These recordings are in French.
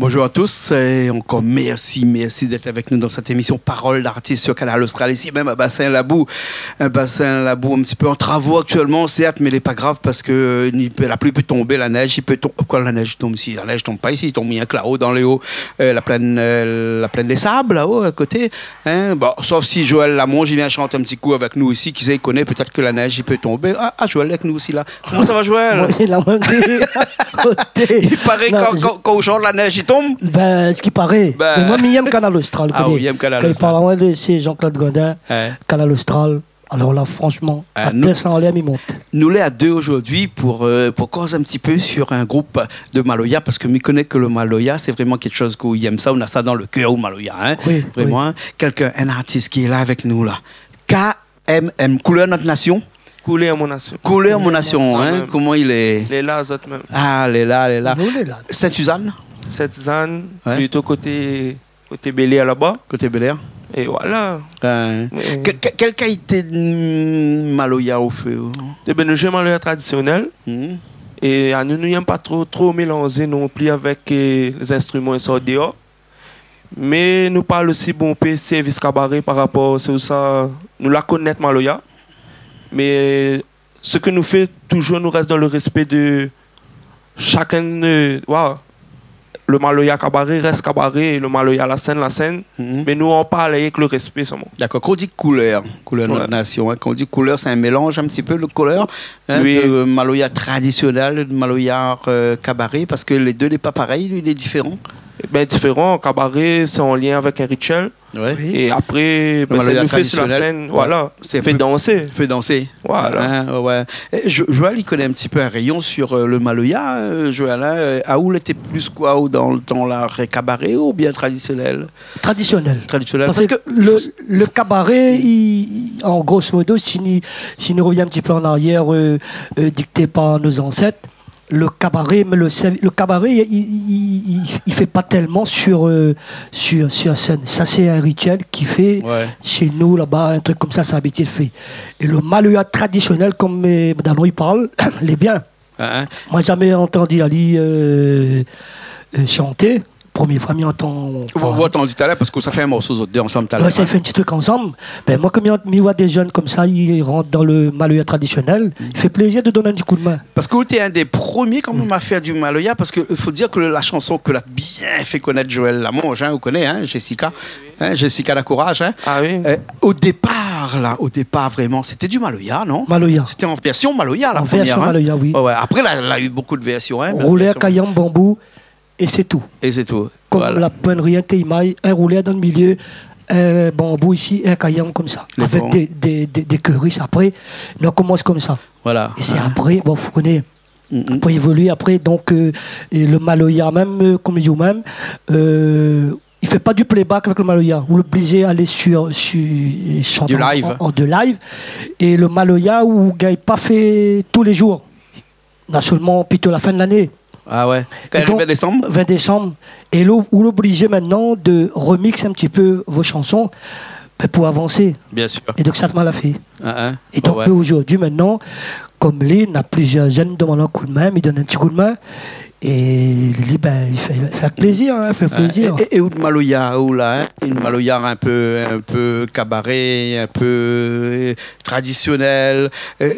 Bonjour à tous et encore merci d'être avec nous dans cette émission Parole d'artistes sur Canal Austral, ici même à Bassin-Labou. Un Bassin-Labou un petit peu en travaux actuellement, certes, mais il n'est pas grave parce que la pluie peut tomber, la neige, il peut tomber. Quoi, la neige tombe ici? La neige tombe pas ici, il tombe bien que là-haut dans les hauts, la plaine des sables là-haut à côté. Hein? Bon, sauf si Joël Lamonge, il vient chanter un petit coup avec nous ici, qui sait, il connaît peut-être que la neige, il peut tomber. Ah, Joël est avec nous aussi là. Comment ça va, Joël? Oui, la même côté. Il paraît quand on chante la neige, il tombe. Ben, ce qui paraît. Ben... Moi, j'aime Canal Austral. Ah oui, j'aime Canal Austral. Quand il parle de c'est Jean-Claude Godin, Canal Austral. Alors là, franchement, à en l'air, il monte. Nous l'est à deux aujourd'hui pour causer un petit peu sur un groupe de Maloya, parce que je connais que le Maloya, c'est vraiment quelque chose qu'on aime ça, on a ça dans le cœur au Maloya. Hein? Oui, vraiment, oui. Quelqu'un, un artiste qui est là avec nous, là. KMM, Couleur Notre Nation. Couleur mon nation. Couleur mon nation, hein? Comment il est? Les là, autres même. Ah, les là. Sainte-Suzanne? Sainte-Suzanne, plutôt côté Bel-Air là-bas. Côté Bel-Air. Et voilà. Quelle qualité de Maloya au feu? Eh bien, nous jouons Maloya traditionnel. Et nous n'aimons pas trop mélanger non plus avec les instruments et ça dehors. Mais nous parlons aussi bon peu service cabaret par rapport à ça. Nous la connaissons Maloya. Mais ce que nous fait toujours, nous reste dans le respect de chacun. Le Maloya cabaret reste cabaret, et le Maloya la scène. Mais nous on parle avec le respect seulement. D'accord. Quand on dit couleur notre nation, hein, quand on dit couleur, c'est un mélange un petit peu de couleur, hein, oui. De Maloya traditionnel, de Maloya cabaret, parce que les deux n'est pas pareil, il est différent. Ben différent, cabaret c'est en lien avec un rituel. Ouais. Et après, ben, ça nous fait sur la scène, voilà, c'est fait danser. Fait danser. Voilà. Hein, ouais. Joël, il connaît un petit peu un rayon sur le Maloya. Joël, hein, à où il était plus quoi, ou dans l'art cabaret ou bien traditionnel? Traditionnel. Parce que le cabaret, en grosso modo, si nous revenons un petit peu en arrière, dicté par nos ancêtres, le cabaret, mais le cabaret, il fait pas tellement sur scène. Ça, c'est un rituel qui fait chez nous, là-bas, un truc comme ça, c'est habitué de faire. Et le Maloya traditionnel, comme Dano il parle, il est bien. Moi, jamais entendu Ali chanter. Première fois, m'entend. Vous entendu tout à l'heure parce que ça fait un morceau deux ensemble tout à l'heure. Ouais, ça fait un petit truc ensemble. Ben, moi, comme je vois des jeunes comme ça, ils rentrent dans le Maloya traditionnel, il fait plaisir de donner un petit coup de main. Parce que tu es un des premiers quand même à faire du Maloya, parce qu'il faut dire que la chanson que l'a bien fait connaître Joël Lamonge, hein, vous connaissez, hein, Jessica, hein, Jessica la Courage. Hein, ah oui. Au départ, vraiment, c'était du Maloya, non? Maloya. C'était en version Maloya, la en première. Version Maloya, oui. Ouais. Après, là, il a eu beaucoup de versions. Hein, roulé, Kayam, bambou. Et c'est tout. Comme la poinerie, un teimaille, un roulé dans le milieu, un bambou ici, un caillam comme ça. Avec des queries après. On commence comme ça. Voilà. Et c'est après, bon, vous connaissez. Pour évoluer après, donc, le Maloya même, comme je dis même, il ne fait pas du playback avec le Maloya. Vous l'obligez à aller sur chanter de live. Et le Maloya, vous ne gagnez pas fait tous les jours. On a seulement plutôt la fin de l'année. Ah ouais. Quand il arrive 20 décembre. Et vous l'obligez maintenant de remixer un petit peu vos chansons pour avancer. Bien sûr. Et donc ça m'a fait. Et donc aujourd'hui maintenant, comme lui, il y a plusieurs jeunes demandant un coup de main, il donne un petit coup de main. Et lui, ben, il fait plaisir, hein, fait plaisir. Et où de Maloya, là, hein? Une Maloya un peu cabaret, un peu traditionnel.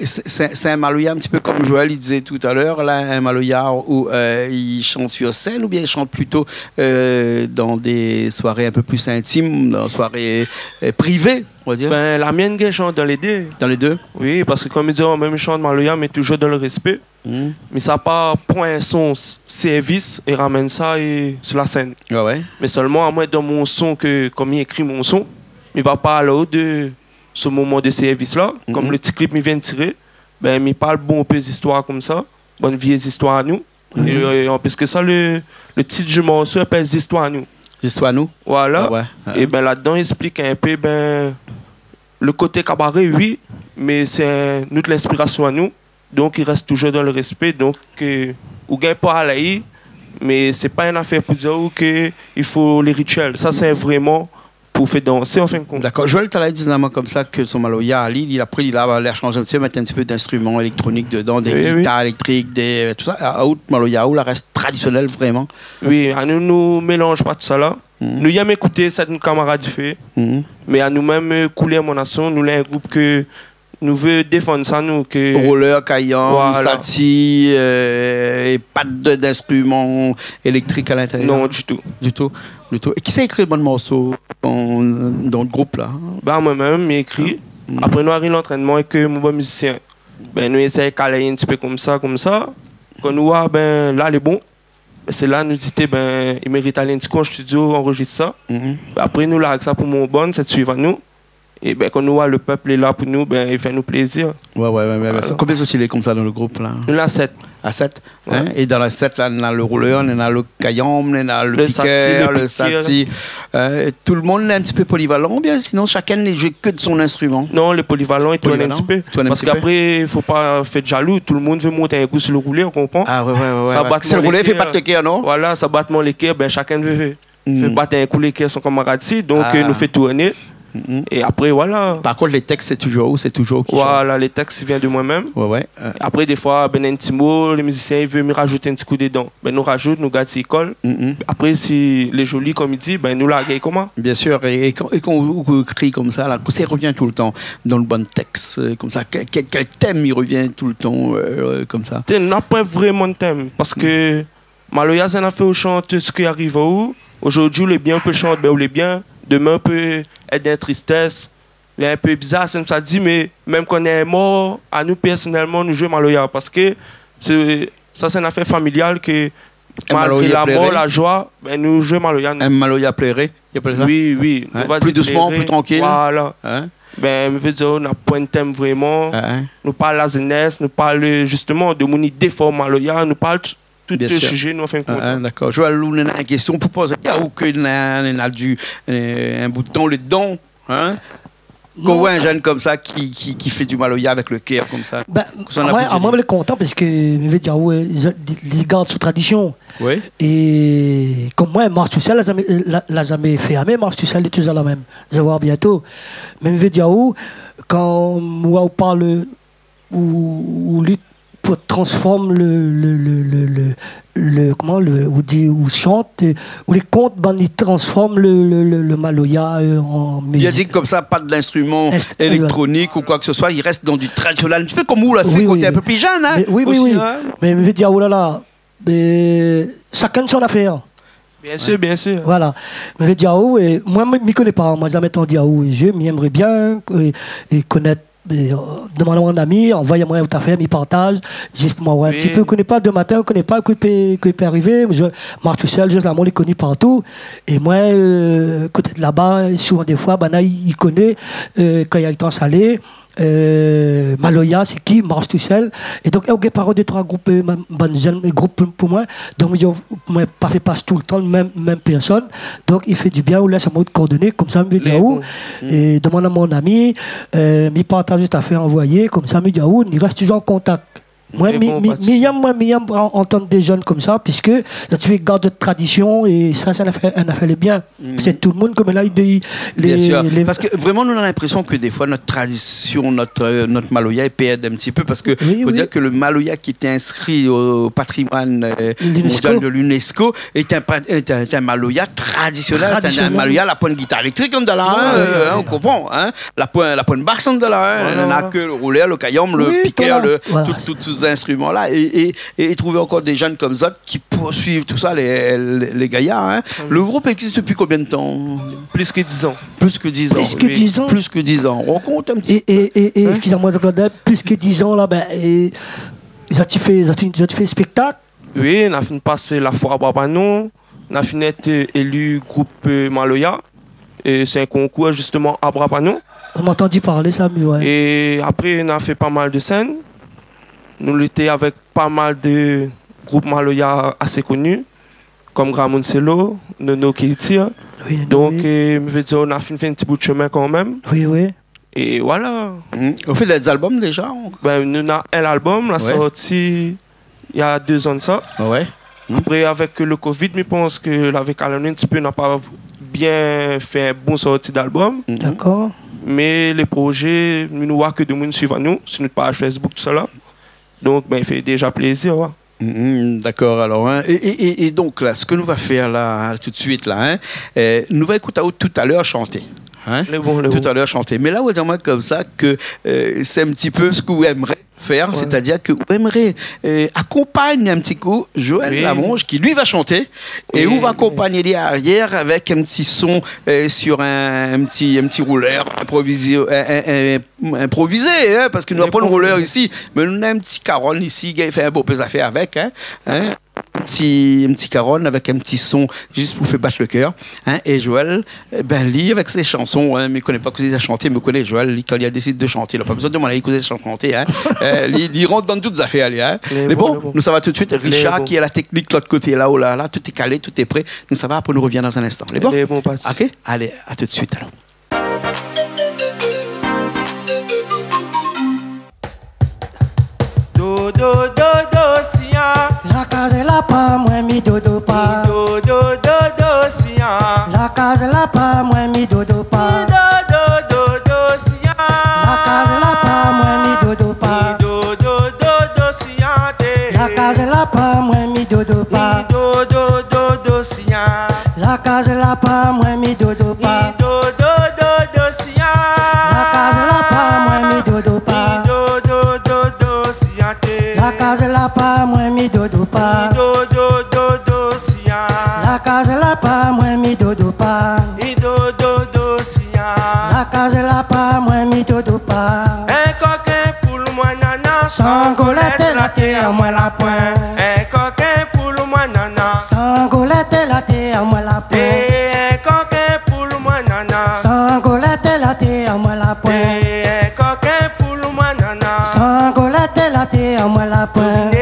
C'est un Maloya un petit peu comme Joël il disait tout à l'heure, là, un Maloya où il chante sur scène ou bien il chante plutôt dans des soirées un peu plus intimes, dans des soirées privées. On va dire. Ben, la mienne, elle chante dans les deux. Dans les deux? Oui, parce que comme il dit, on même chante Maloya, mais toujours dans le respect. Mais ça part point son service et ramène ça sur la scène. Ah ouais. Mais seulement à moi dans mon son, comme il écrit mon son, il va parler de ce moment de service-là. Comme le petit clip il vient de tirer, ben, il parle bon peu d'histoires comme ça, bonne vieille histoire à nous. Et en plus que ça, le titre du morceau appelle Histoires à nous. Histoire à nous. Voilà. Et ben là-dedans, il explique un peu le côté cabaret, oui, mais c'est notre l'inspiration à nous. Donc, il reste toujours dans le respect. Donc, ou gagne pas à mais c'est pas une affaire pour dire qu'il faut les rituels. Ça, c'est vraiment pour faire danser en fin de compte. D'accord. Joël, tu as dit comme ça que son Maloya à Lille, il a l'air changé un petit peu, mettre un petit peu d'instruments électroniques dedans, des guitares électriques, tout ça. À Out Maloya, où la reste traditionnel vraiment. Oui, à nous mélange pas tout ça là. Nous aimons écouter ça de nos camarades fait. Mais à nous-mêmes, couler mon nation, nous avons un groupe que nous veut défendre ça, nous. Que... Roller, caillant, voilà. Sati, et pas d'instruments électriques à l'intérieur. Non, du tout. Du tout. Et qui s'est écrit le bon morceau dans le groupe là? Bah, moi-même, j'ai écrit. Après, nous arrivons l'entraînement avec mon bon musicien. Ben, nous essayons de caler un petit peu comme ça. Quand nous voyons, ben, là, les bons. C'est là nous disons ben il mérite aller un petit coup en studio enregistrer ça. Après nous là avec ça pour mon bon c'est de suivre nous et ben quand nous voit le peuple est là pour nous ben il fait nous plaisir. Ouais. Voilà. Combien sont il est comme ça dans le groupe là? Nous là 7. À 7 hein? Et dans la 7 là on a le rouleur, on a le caillon, on a le piqueur, le sati. Tout le monde est un petit peu polyvalent bien sinon chacun ne joue que de son instrument. Non, le polyvalent il tourne un petit peu. Parce qu'après il faut pas faire jaloux, tout le monde veut monter un coup sur le rouleur, on comprend? Ah ouais. Ça bat le rouleur fait battre le cœur non? Voilà, ça battement les cœurs, ben chacun veut battre un coup les cœurs son camarade ici donc nous fait tourner. Et après, voilà. Par contre, les textes, c'est toujours qui voilà, les textes viennent de moi-même. Ouais. Après, des fois, ben, un petit mot, le musicien veut me rajouter un petit coup dedans. Ben, nous rajoute, nous gardons s'il colle. Après, si les jolis, comme il dit, ben, nous la gagnons comment? Bien sûr. Et quand on écrit comme ça, là, ça revient tout le temps dans le bon texte. Comme ça, quel thème il revient tout le temps comme ça? On n'a pas vraiment de thème. Parce que Maloya, ça a fait au chant ce qui arrive où. Aujourd'hui, les biens peut chanter, ben, les biens. Demain, peut être dans tristesse. Il est un peu bizarre, ça dit, mais même quand on est mort, à nous personnellement, nous jouons Maloya. Parce que ça, c'est une affaire familiale que, malgré la mort, la joie, ben, nous jouons Maloya. Un Maloya plairait, il y a pas ça? Oui. Hein? Plus doucement, plus tranquille. Voilà. Hein? Ben, je veux dire, on n'a pas un thème vraiment. Nous parlons de la jeunesse, nous parlons justement de mon idée for Maloya, nous parlons tout le sujet, nous, enfin, d'accord. Joël, on a une question pour poser. Il y a aucun un bouton, le don, hein? Qu'on voit un jeune comme ça qui fait du Maloya avec le cœur comme ça. Ben, moi, je suis content parce que je veux dire, ils gardent sous tradition. Oui. Et comme moi, Mars tout seul, l'a jamais fait. Mais Mars tout seul est toujours la même. Je vais voir bientôt. Mais je veux dire, quand moi, on parle ou lutte pour transformer ou chante ou les contes ils transforment le Maloya en musique. Il a dit comme ça pas de l'instrument électronique ou quoi que ce soit, il reste dans du traditionnel un petit peu comme vous l'a fait quand tu es un peu plus jeune hein. Oui. Mais je veux dire chacun son affaire. Bien sûr. Voilà. Je veux dire moi je ne connais pas, moi jamais entendu je m'aimerais bien et connaître. Demande à mon ami, envoyez-moi un affaire, il partage. Moi, un petit peu, je ne connais pas de matin, je ne connais pas ce qui peut arriver. Je marche tout seul, juste là, moi, je connais partout. Et moi, côté de là-bas, souvent des fois, il connaît quand il y a le temps salé. Maloya, c'est qui marche tout seul. Et donc, il y a par deux, trois groupes, groupes pour moi. Donc, je ne fais pas tout le temps même personne. Donc, il fait du bien, ou laisse un mot de coordonnées, comme ça, je me dis où. Et demande à mon ami, il partage juste à faire envoyer, comme ça, je me dis où, il reste toujours en contact. Moi, j'aime entendre des jeunes comme ça, puisque ça te fait garder de tradition et ça, c'est un affaire de bien. C'est tout le monde comme là, bien sûr. Parce que vraiment, nous avons l'impression que des fois, notre tradition, notre Maloya est perdue un petit peu, parce que faut dire que le Maloya qui était inscrit au patrimoine mondial de l'UNESCO est un Maloya traditionnel. C'est un Maloya, la pointe guitare électrique, on on comprend. Hein? La pointe basse, on n'a que le rouleur, le caillom, le piqueur, tout instruments-là et trouver encore des jeunes comme ça qui poursuivent tout ça, les gaillards. Hein. Le groupe existe depuis combien de temps? Plus que 10 ans. Plus que 10 ans. Plus que 10 ans. On compte un petit peu. Et excusez-moi, plus que 10 ans, là, ils ont fait spectacle? Oui, on a fini de passer la foire à Brapanon. On a fini d'être élu groupe Maloya. Et c'est un concours justement à Brapanon. On m'a entendu parler ça, mais ouais. Et après, on a fait pas mal de scènes. Nous l'étions avec pas mal de groupes Maloya assez connus, comme Ramon Celo, Nono Kiltia. Donc, je veux dire, on a fait un petit bout de chemin quand même. Oui. Et voilà. On fait des albums déjà? Ben, nous avons un album, la sortie il y a 2 ans de ça. Ouais. Après, avec le Covid, je pense que avec Alain, un petit peu, n'a pas bien fait un bon sortie d'album. D'accord. Mais les projets, nous ne voyons que de monde suivant nous sur notre page Facebook, tout ça là. Donc, ben, il fait déjà plaisir. Ouais. D'accord, alors. Hein. Et donc, là, ce que nous va faire là, tout de suite, là, hein, nous va écouter tout à l'heure chanter. Hein? Tout à l'heure chanter. Mais là, vous dites-moi comme ça que c'est un petit peu ce que vous aimeriez faire, c'est-à-dire que vous aimeriez accompagner un petit coup Joël Lamonge qui lui va chanter et vous va accompagner les arrière avec un petit son sur un petit rouleur improvisé, hein, parce que nous n'avons pas de rouleur ici, mais nous avons un petit caron ici qui fait un beau peu d'affaires avec. Hein. Un petit caron avec un petit son juste pour faire battre le cœur. Hein, et Joël, ben, lui, avec ses chansons, hein, mais il ne connaît pas que il a chanté, mais il connaît Joël, lui, quand il a décidé de chanter. Il n'a pas besoin de demander à écouter chanter. Hein. Il rentre dans toutes les affaires. Lui, hein. Mais bon, nous, ça va tout de suite. Richard, qui est la technique de l'autre côté, là, oh là, là, tout est calé, tout est prêt. Nous, ça va, après, nous revient dans un instant. Les bon? Ok? Allez, à tout de suite, alors. Do, do, do, do, sia. La case la pa, moi mi dodo pa. Do, do, do, do, sia. La case la pa, moi mi dodo pa. Do, do, do, do, sia. La case la pa, moi mi dodo pa. Do, do, do, do, sia. La case la pa, moi mi dodo pa. Do, do, do, do, sia. La case la pa, moi mi dodo pa. Do, do, do, do, sia. La case la pa, moi mi dodo pa. Do, do, do, do, sia. La case la pa, moi mi dodo pa. Do, do, do, do, sia. La case la pa, moi mi dodo pa. Do, do, do, sia. La case la pa, moi mi dodo pa. Un coquin pour le moi nana. Sans golette la terre, à moi la pointe. Un coquin pour le moi nana. Sans golette la terre, à moi la pointe. Un coquin pour le moi nana. Sans golette la terre, à moi la pointe. Un coquin pour le moi nana. Sans golette la terre, à moi la pointe.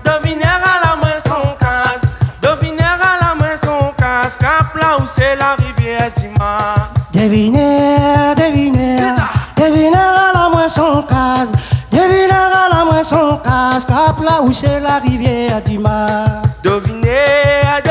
Devinez à la main son casque. Devinez à la main son casque. Cap là où c'est la rivière Dima. Devinez à la main son case. Devinez à la main son case. Cap là où c'est la rivière Dima. Devinez à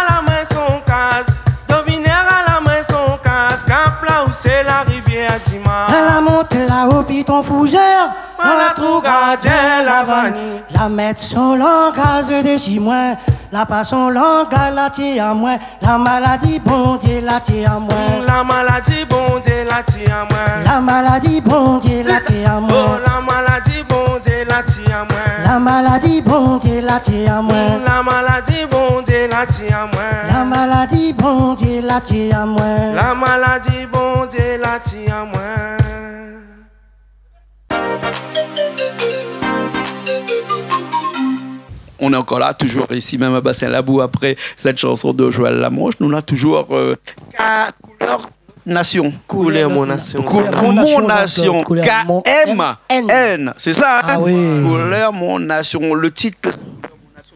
la main son casque. Devinez à la main son casque. Cap là où c'est la rivière Dima. Elle a monté là-haut, puis ton fougère. On la trouve gardien la vanille. La mettre son langage de si moins. La pas son langage la tire à moins. La maladie, bon Dieu, la tire à moins. La maladie, bon Dieu, la tire à moi. La maladie, bon Dieu, la tire à Oh, moins. la maladie, bon Dieu, la tire à moi. La maladie, bon Dieu, la tire à moins. La maladie, bon Dieu, la tire à moi. La maladie, bon Dieu, la tire à moins. La maladie, bon Dieu, la tire à moi. On est encore là, toujours ici, même à Bassin-Labou, après cette chanson de Joël Lamonge. Nous, on a toujours couleur nation. Couleur mon nation. Mon nation. K-M-N. C'est ça, hein? Ah oui. Couleur mon nation. Le titre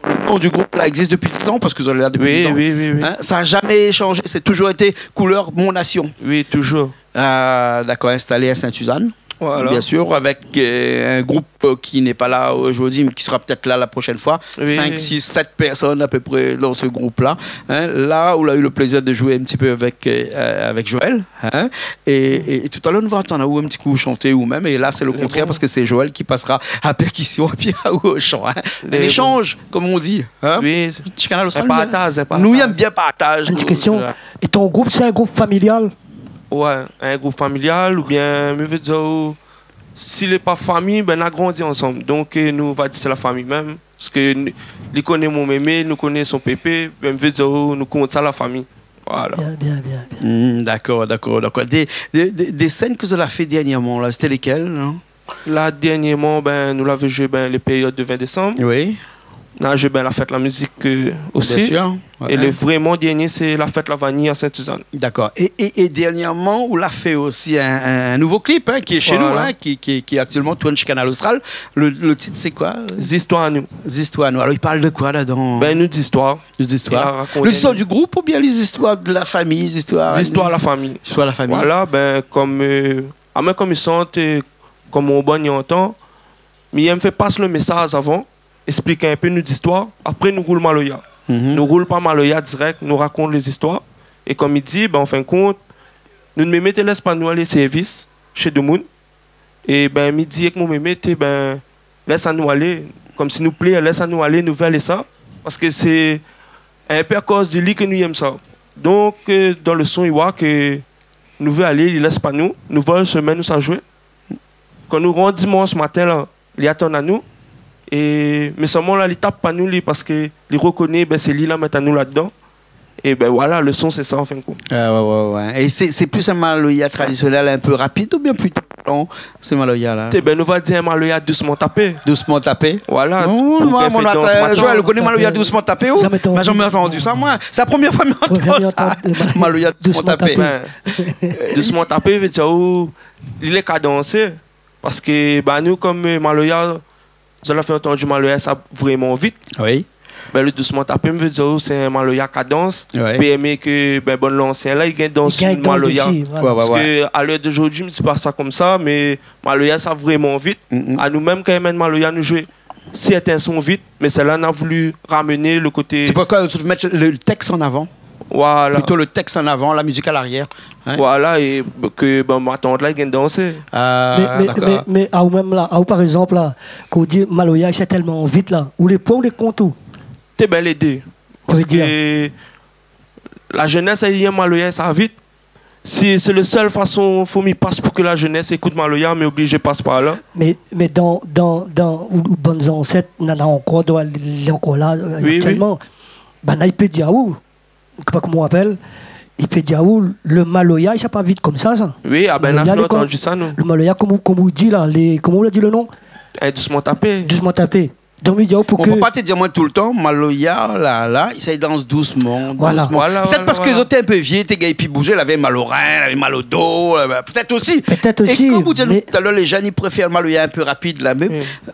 le nom du groupe là existe depuis 10 ans, parce que vous allez là depuis 10 ans. Oui. Hein? Ça n'a jamais changé, c'est toujours été couleur mon nation. Oui, toujours. D'accord, installé à Sainte-Suzanne. Voilà. Bien sûr, avec un groupe qui n'est pas là aujourd'hui, mais qui sera peut-être là la prochaine fois. 5, 6, 7 personnes à peu près dans ce groupe-là. Hein. Là, on a eu le plaisir de jouer un petit peu avec Joël. Hein. Et tout à l'heure, nous allons entendre un petit coup chanter ou même. Et là, c'est le contraire parce que c'est Joël qui passera à percussion et puis au chant. Hein. Un échange, comme on dit. Hein. Oui, un partage. Nous aimons bien partage. Une petite question. Et ton groupe, c'est un groupe familial? Ouais, un groupe familial ou bien, je veux dire, s'il n'est pas famille, ben on a grandi ensemble. Donc, nous, on va dire c'est la famille même. Parce que nous connaissons mon mémé, nous connaissons son pépé, ben je veux dire, nous comptons ça la famille. Voilà. Bien. D'accord. Des scènes que vous avez fait dernièrement, là, c'était lesquelles, non? Là, dernièrement, ben, nous l'avons joué les périodes de 20 décembre. Oui. On a joué la fête la musique aussi. Bien sûr. Ouais. Et le vraiment dernier, c'est la fête la vanille à Sainte-Suzanne. D'accord. Et dernièrement, on l'a fait aussi un nouveau clip hein, qui est chez nous, hein, qui est actuellement tourné chez Canal Austral. Le titre, c'est quoi? Histoires à nous. Histoires à nous. Alors, il parle de quoi là-dedans? Ben, nous d'histoires. L'histoire du groupe ou bien les histoires de la famille? Les histoires à la famille. Histoire à la famille. Voilà, ben, comme ils sentent, comme on bon y entend, mais il me fait passer le message avant, expliquer un peu notre histoire, après nous roulons maloya. Nous roule pas Maloya direct, nous raconte les histoires. Et comme il dit, ben, en fin de compte, nous ne mettons pas nous aller service chez de monde. Et ben, il dit que nous mettons, ben, laisse-nous aller. Comme s'il nous plaît, laisse-nous aller, nous aller ça. Parce que c'est un peu à cause de lui que nous aimons ça. Donc, dans le son, il voit que nous voulons aller, il ne laisse pas nous. Nous voulons semaine, nous ça jouer. Quand nous rentrons dimanche matin, là, il attend à nous. Et, mais seulement là, il ne tape pas nous parce qu'il reconnaît que ben, c'est lui là, maintenant nous là-dedans. Et ben voilà, le son, c'est ça en fin de compte. Ouais. Et c'est plus un Maloya traditionnel un peu rapide ou bien plutôt long, ce Maloya là? Ben, nous va dire un Maloya doucement tapé. Doucement tapé? Voilà. Moi, Joël connaît Maloya doucement tapé où? J'ai jamais entendu ça, moi. C'est la première fois que j'entends ça. Maloya doucement tapé. Doucement tapé, veut dire où il est cadencé. Parce que ben, nous, comme Maloya, nous avons fait entendre Maloya ça vraiment vite. Oui. Ben, le doucement tapé, me veut dire c'est un Maloya cadence. Ouais. Puis aimer que ben, bon l'ancien là, il gagne dans le Maloya. Voilà. Parce qu'à l'heure d'aujourd'hui, je ne dis pas ça comme ça, mais Maloya ça vraiment vite. À nous-mêmes, quand même, Maloya nous jouer certains sons vite, mais celle-là, on a voulu ramener le côté. C'est pourquoi tu veux mettre le texte en avant? Voilà. Plutôt le texte en avant, la musique à l'arrière. Hein? Voilà, et que ben, ma tante là, il gagne danser. Mais à vous même là, à vous par exemple là, quand vous dites Maloya, c'est tellement vite là, ou les points ou les contours? T'es bien l'aider. Parce que la jeunesse, elle aime Maloya, ça va vite. Si c'est la seule façon, il faut m'y passe pour que la jeunesse écoute Maloya, mais obligé passe par là. Mais dans bonnes ancêtres, on a encore là actuellement. Ben, il peut dire où, je ne sais pas comment on appelle, il peut dire où le Maloya, il ne pas vite comme ça. Oui, ah ben, on a entendu ça, nous. Le Maloya, comme vous dit là, comment on a dit le nom? Doucement tapé. Doucement tapé. Donc, pour on ne peut pas te dire moi tout le temps, Maloya, là, il danse doucement. Voilà. Peut-être parce que les autres étaient un peu vieux, tes gars, et puis bougeaient, il avait mal au rein, il avait mal au dos, peut-être aussi. Et comme vous dites tout à l'heure, les jeunes, ils préfèrent Maloya un peu rapide, là, mais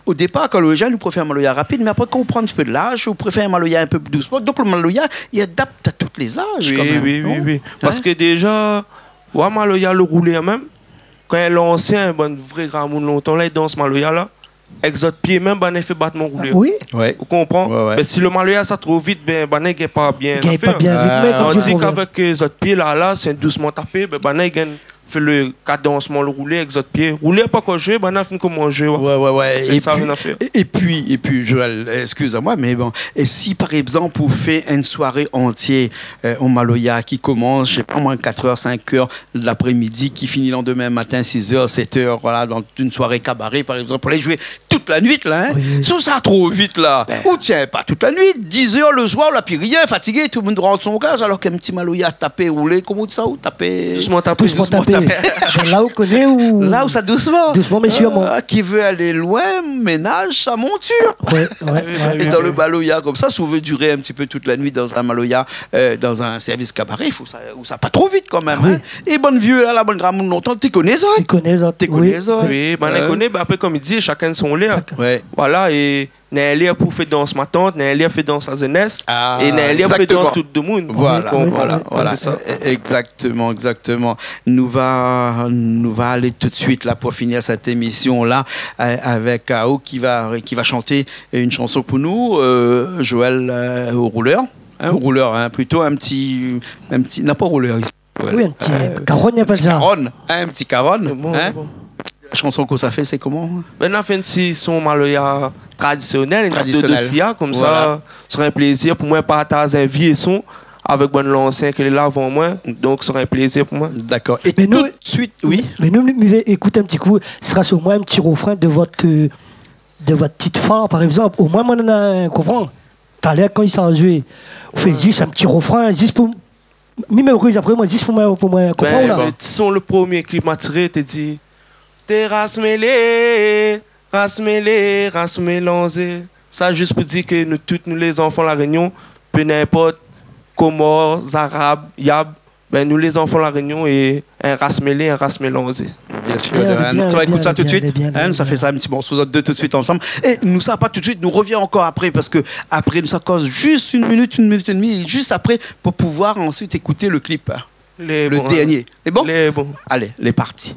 au départ, quand les jeunes, ils préfèrent Maloya rapide, mais après, quand on prend un petit peu de l'âge, on préfère Maloya un peu plus doucement. Donc, le Maloya, il adapte à tous les âges, quand même. Oui. Parce que déjà, Maloya, le roulé même, quand il est ancien, un vrai Ramoun longtemps, là, il danse Maloya, là. Avec votre pied, même, ben, fait battement rouler. Oui. Ouais. Vous comprenez? Ouais. Mais si le Maloya, ça trop vite, ben, n'est pas bien. Il n'est pas bien rythmé. Tandis qu'avec votre pied, là, c'est doucement tapé, ben, il fait le cadencement, le rouler avec votre pied. Rouler pas quoi jouer, ben, il fait comment jouer. Ouais. C'est ça, rien à faire. Et puis, Joël, excuse-moi, mais bon, et si par exemple, vous faites une soirée entière au Maloya qui commence, je sais pas moins 4h, 5h de l'après-midi, qui finit le lendemain matin, 6h, 7h, voilà, dans une soirée cabaret, par exemple, pour aller jouer toute la nuit, là, hein. Oui. Sous ça trop vite, là. Ou tiens, pas toute la nuit, 10h le soir, là, puis rien, fatigué, tout le monde rentre son gaz, alors qu'un petit Maloya tapé, roulé, comment ça, ou tapé? Doucement tapé. Là où connaît ou là où ça doucement. Doucement, mais sûrement. Qui veut aller loin, ménage sa monture. Ouais. Et dans le Maloya, comme ça, si on veut durer un petit peu toute la nuit dans un Maloya, dans un service cabaret, il faut ça, ou ça pas trop vite quand même. Hein. Et bonne vieux, la bonne gramoune longtemps, tu connais ça? Tu connais ça. Oui, ben, on connaît, après, comme il dit, chacun son lait. Ouais. Voilà, et n'a un lien pour faire danser ma tante, n'a un lien pour faire danser sa jeunesse, et n'a un lien pour faire danser tout le monde. Voilà. C'est ça. Exactement. Nous va aller tout de suite là pour finir cette émission là avec Ao qui va chanter une chanson pour nous, Joël au rouleur. Rouleur, plutôt un petit, non pas rouleur. Oui, un petit caronne, il n'y a pas ça. Un petit caronne. Bon. La chanson que ça fait, c'est comment? Ben, on a fait un petit son Maloya traditionnel, un petit dossier, comme ça, ce serait un plaisir pour moi de partager un vieux son avec bon l'ancien qui est là avant moi, donc ce serait un plaisir pour moi. D'accord. Et tout de suite, oui. Mais nous écoutez un petit coup, ce sera au moins un petit refrain de votre petite phare, par exemple. Au moins, moi, on a comprends. Tout à l'heure, quand il s'en joué, on fait juste un petit refrain, juste pour. Même après, moi, juste pour moi, comprends là. Son le premier clip m'a tiré, t'es dit. T'es race mêlée, race mélangée. Ça, juste pour dire que nous, tous nous les enfants de la Réunion, peu n'importe, Comores, Arabes, Yab, ben, nous les enfants de la Réunion, et un race mêlée, un race mélangée. Bien sûr. Tu vas écouter ça tout de suite. Nous, ça fait ça un petit morceau, deux tout de suite ensemble. Et nous, ça pas tout de suite, nous revient encore après, parce que après, nous, ça cause juste une minute et demie, juste après, pour pouvoir ensuite écouter le clip. Le dernier. C'est bon? Les bons. Allez, les parties.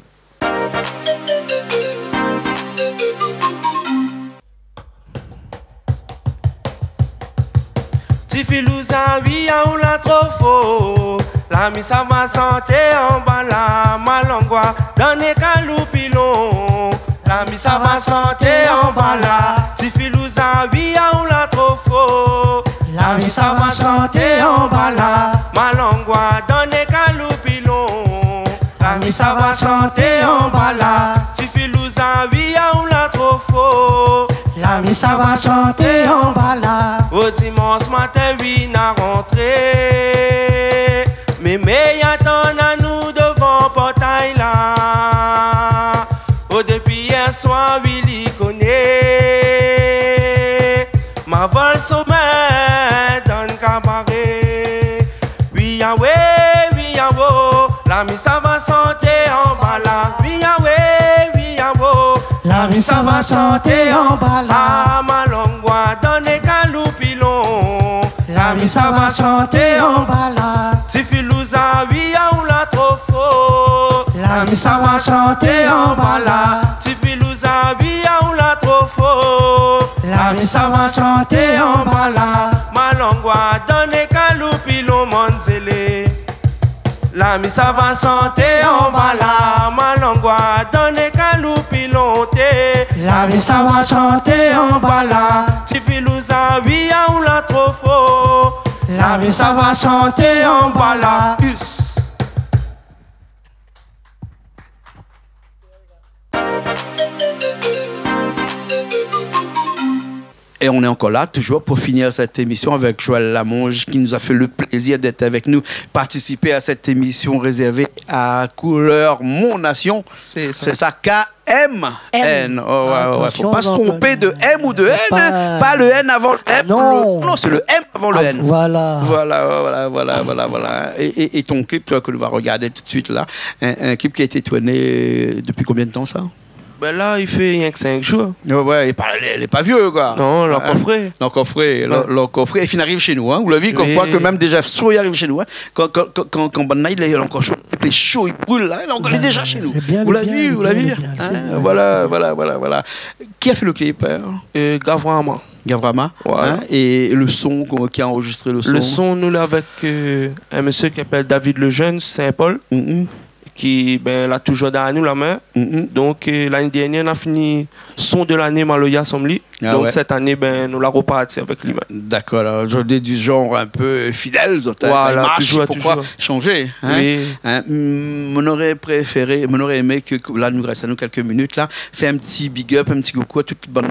Tifilouza, oui, on l'a trop faux. La mi ça va santé en bas là, malangwa, dans les caloupilons. La mi ça va santé en bas là, Tifilouza, oui, on l'a trop faux. La mi ça va santé en bas là, malangwa, dans les caloupilons. La mi ça va santé en bas là, Tifilouza, oui, on l'a trop faux. La mi ça va chanter en bas là. Au dimanche matin, oui, n'a rentré. Mais attend à nous devant portail là. Oh, depuis hier soir, oui, l'y connaît. Ma vol sommet dans le cabaret. Oui, yahweh, oui, yahweh. La mi ça va chanter en bas là. Oui, yahweh, oui, yahweh. La mi ça va chanter en bas là. Ah, malongwa dans les caloupilons. La mi ça va chanter en bas là. Tifilouza, oui, on l'a trop faux. La mi ça va chanter en bas là. Tifilouza, oui, on l'a trop faux. La mi ça va chanter en bas là. Malongwa dans les caloupilons, Monzele. La mi ça va chanter en bas là. Malongwa dans les caloupilons, la mi ça va chanter en bas là. Tifilouza, oui, on l'a trop faux. La mi ça va chanter en bas là. Et on est encore là, toujours pour finir cette émission avec Joël Lamonge qui nous a fait le plaisir d'être avec nous, participer à cette émission réservée à Couleur Mon Nation. C'est ça. C'est ça, K-M-N. Oh, ouais. Faut pas se tromper de M ou de N, pas le N avant le M. Non, c'est le M avant le N. Voilà. Voilà. Et ton clip que nous va regarder tout de suite là, un clip qui a été tourné depuis combien de temps ça? Ben là, il fait rien que 5 jours. Ouais, il n'est pas vieux, quoi. Non, l'encoffré. L'encoffré. Et puis il arrive chez nous, hein. Vous l'avez vu, comme quoi que même déjà chaud, il arrive chez nous. Hein. Quand Banna, il est encore chaud, il est chaud, il brûle, là. Il est déjà chez nous. Vous l'avez vu, Voilà. Qui a fait le clip? Gavrama. Gavrama. Voilà. Hein? Et le son, qui a enregistré le son? Le son, nous l'a avec un monsieur qui s'appelle David Lejeune, Saint-Paul. Qui l'a toujours dans nous la main. Donc l'année dernière, on a fini son de l'année Maloya Somli. Donc cette année, nous la reparti avec lui. D'accord, alors aujourd'hui du genre un peu fidèle, voilà, toujours. Changer, hein? Oui. Hein? On aurait aimé que là, nous reste à nous quelques minutes là, faire un petit big up, un petit coucou à toute bonne.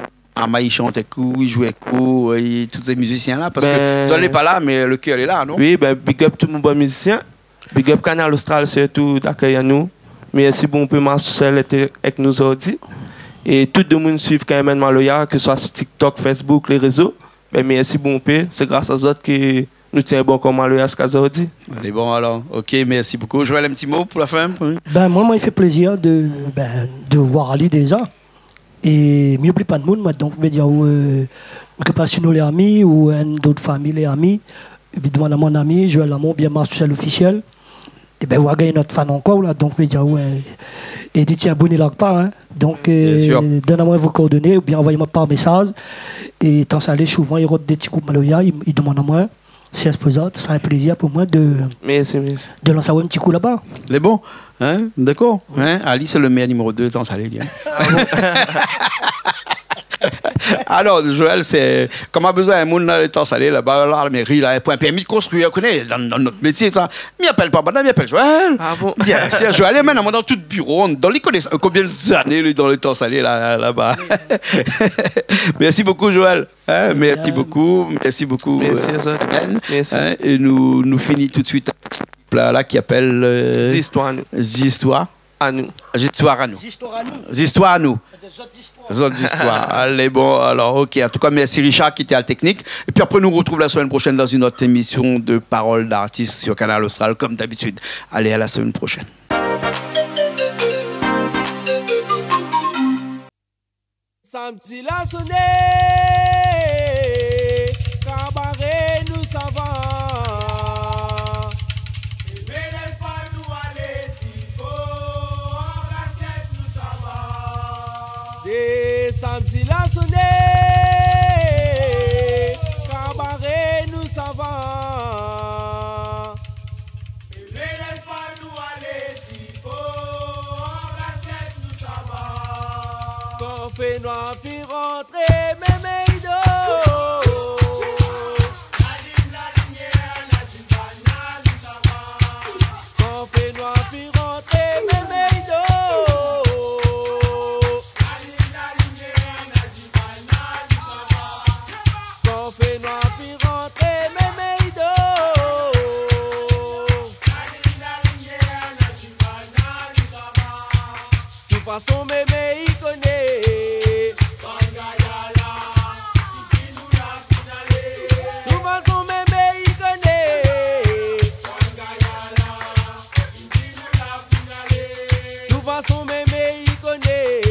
Il chantait coup, il jouait coup, et tous ces musiciens là, parce que ça n'est pas là, mais le cœur est là, non? Oui, big up tout mon bon musicien. Big up Canal Austral surtout d'accueillir nous. Merci bon peu Marcel était avec nous aujourd'hui. Et tout le monde suit quand même Maloya, que ce soit sur TikTok, Facebook, les réseaux. Merci bon peu. C'est grâce à eux que nous tiens bon comme Maloya ce qu'aujourd'hui. Allez bon alors. Ok, merci beaucoup. Joël, un petit mot pour la fin? Moi, il fait plaisir de voir Ali déjà. Et mieux plus pas de monde, moi, donc je veux dire que pas sur nous les amis ou d'autres familles les amis. Et puis demande à mon ami Joël Lamont, bien Marcel officiel. Et on va gagner notre fan encore là, donc je veux dire et dites abonnez là pas, hein. Donc donnez-moi vos coordonnées ou bien envoyez-moi par message. Et tant ça allait souvent il y a des petits groupes Maloya, il demande à moi. Si elle se présente, c'est un plaisir pour moi de lancer un petit coup là-bas. Les bons, hein? D'accord. Hein? Ali, c'est le meilleur numéro 2, tant ça allait bien. Alors, Joël, c'est comme a besoin d'un monde dans le temps salé, là-bas, là, la mairie, là, pour un permis de construire, on connaît, dans notre métier, ça. Mais appelle pas madame, il appelle Joël. Ah bon? Bien, c'est Joël, est maintenant dans tout le bureau, dans les connaissances, combien d'années dans le temps salé, là-bas. Merci beaucoup, Joël. Hein, merci beaucoup. Merci, Merci. Hein, et nous finissons tout de suite là qui appelle Zistoire à nous. Zistoire à nous. Autres histoires. Allez, bon, alors, ok. En tout cas, merci Richard qui était à la technique. Et puis après, nous retrouve la semaine prochaine dans une autre émission de Paroles d'artistes sur Canal Austral, comme d'habitude. Allez, à la semaine prochaine. Samedi la sonné, cabaret nous savons. Et samedi la sonné, cabaret nous savons. noir fit rentrer Méméido. Quand fait noir fit rentrer Méméido. Quand fait noir fit rentrer Méméido. De toute façon Mémé il connaît. De toute façon Mémé il connaît. De toute façon Mémé il connaît.